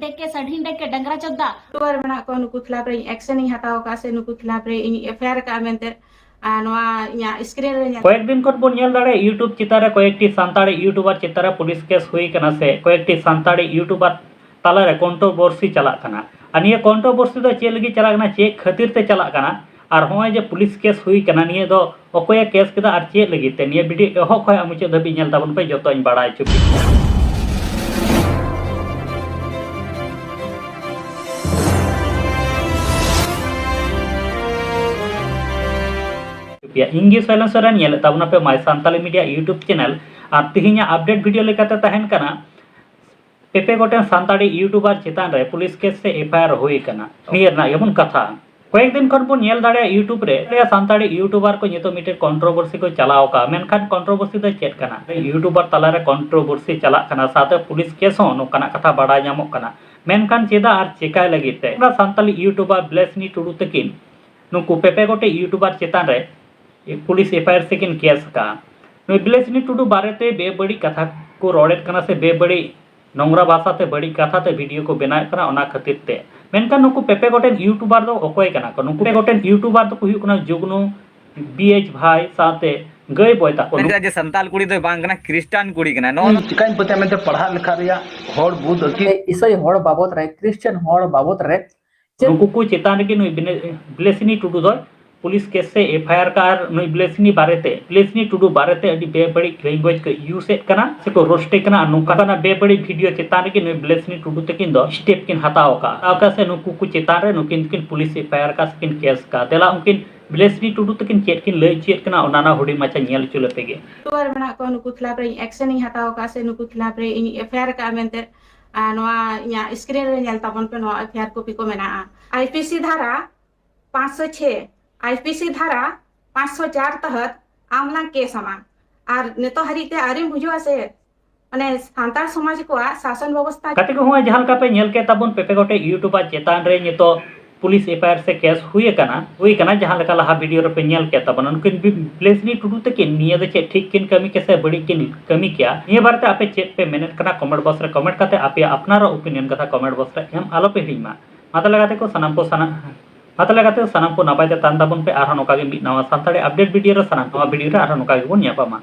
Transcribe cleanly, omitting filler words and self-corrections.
देख के सढ़ीन देख के डंगरा चोदा टूर बना को नुकु खिलाफ रे एक्शन ही हताओ का से नुकु खिलाफ रे इन एफआईआर का मेंते स्क्रीन रे कयेक दिन खन बन नेल दाड़े यूट्यूब चितारे कयेकटी सान्ताड़ी यूट्यूबर चितारे पुलिस केस हुई कना से कयेकटी सान्ताड़ी यूट्यूबर तालारे कंट्रोवर्सी चला कना और निये कंट्रोवर्सी दो चेक लगी चला कना चेक खातिर ते चला कना और होय जे पुलिस केस हुई कना निये दो अकोय केस केदा और चेक लगी ते निये वीडियो एहो खय मुचे धबी नेल ताबन पे जतो इन बाड़ाय चुकी इंगी साइलेंसर नेल ताबना पे माय सान्ताली मीडिया यूट्यूब चैनल और तिहिना अपडेट वीडियो लेकाते तहन कना पेपे गोटेन सान्ताड़ी यूट्यूबर चितान रे पुलिस केस से एफआईआर हुई कना नियरना यमन कथा कयेक दिन खन बन नेल दाड़े यूट्यूब रे सान्ताड़ी यूट्यूबर को नितो मिटे कंट्रोवर्सी को चलाव का मेनखान कंट्रोवर्सी दो चेक कना यूट्यूबर तला रे कंट्रोवर्सी चला कना साथे पुलिस केस हो नोकाना कथा बाड़ाय नामो कना मेनखान चेदा और चिकाय लगित ते सान्ताली यूट्यूबर ब्लेसनी टुडू तकिन नुकु पेपे गोटे यूट्यूबर चितान रे पुलिस एफआईआर से किन केस का ब्लेसनी टुडू बारेते बेबड़ी कथा को रोड़ेत कना से बेबड़ी नोंगरा भाषा ते बड़ी कथा ते वीडियो को बनाए कना ओना खातिर ते मेनका नुकु पेपे गोटेन यूट्यूबर दो अकोय कना को नुकु पेपे गोटेन यूट्यूबर दो हुयु कना जुगनु बीएच भाई साथे गय बोय ता को जे संताल कुड़ी दो बांग कना क्रिश्चियन कुड़ी कना नो चिकाइन पते मेंते पढ़ा लिखा रिया होड़ बुद अकी इसई होड़ बाबत रे क्रिश्चियन होड़ बाबत रे नुकु को चेतान के नुई ब्लेसनी टुडू दो पुलिस केस से एफआईआर कार नुई ब्लेसनी बारेते ब्लेसनी टुडू बारेते अडी बेबड़ी लैंग्वेज को यूज एट कना से को रोस्टे कना नुका कना बेबड़ी वीडियो चेतान के नुई ब्लेसनी टुडू तकिन दो स्टेप किन हताओ का से नुकु को चेतान रे नुकिन किन पुलिस एफआईआर का स्किन केस का तेला उनकिन ब्लेसनी टुडू तकिन चेट किन लय चेट कना ओनाना हुडी माचा नेल चुले पेगे टूर बना को नुकु खिलाफ रे एक्शन ही हताओ का से नुकु खिलाफ रे इन एफआईआर का मेंते स्क्रीन रे नेल ताबन पे नो एफआईआर कॉपी को मेना आईपीसी धारा 506 आईपीसी धारा 504 तहत आमला केस आमा और नेतो हरिते आरिम बुझवा से माने सान्ताल समाज को शासन व्यवस्था कते को होय जहां का पे नेल के ताबन पेपे गोटे यूट्यूबर चेतान रे नितो पुलिस एफआईआर से केस हुई कना जहां लका लहा वीडियो रे पे नेल के ताबन उनकिन ब्लेसनी टुडू तके निये दे चे ठीक किन कमी के से बड़ी किन कमी किया निये बारते आपे चेक पे मेहनत कना कमेंट बॉक्स रे कमेंट करते आपे अपनार ओपिनियन कथा कमेंट बॉक्स रे हम आलो पे हिमा माता लगाते को सनम को सना माता लगाते सानाम को नापाय ते तान ताबन पे आरो नोका गे मिद नवा सान्ताड़ी अपडेट वीडियो रे सानाम नवा वीडियो रे आरो नोका गे बन ᱧᱟᱯᱟᱢᱟ।